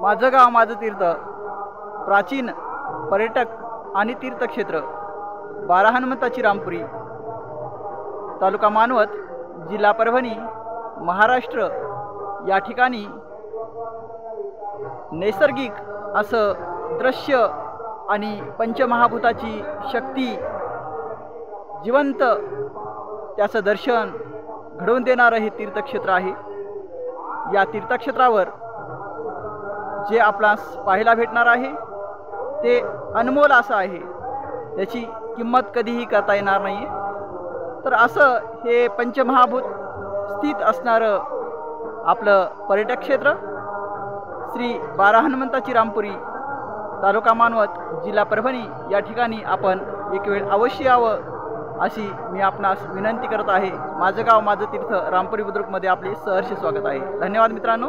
माझं गाव माझं तीर्थ प्राचीन पर्यटक आणि तीर्थक्षेत्र बारा हनुमंताची रामपुरी, तालुका मानवत, जिल्हा परभणी, महाराष्ट्र या ठिकाणी नैसर्गिक असं दृश्य आणि पंचमहाभूताची शक्ती जिवंत त्याचं दर्शन घडवून देणारं हे तीर्थक्षेत्र आहे। या तीर्थक्षेत्रावर जे आपणास पाहायला भेटणार आहे ते अनमोल असं आहे, त्याची किंमत कधीही करता येणार नाही। तर असं हे पंचमहाभूत स्थित असणारं आपलं पर्यटक क्षेत्र श्री बारा हनुमंताची रामपुरी, तालुका मानवत, जिल्हा परभणी या ठिकाणी आपण एक वेळ अवश्य यावं अशी मी आपणास विनंती करत आहे। माझं गाव माझं तीर्थ रामपुरी बुद्रुकमध्ये आपले सहर्ष स्वागत आहे। धन्यवाद मित्रांनो।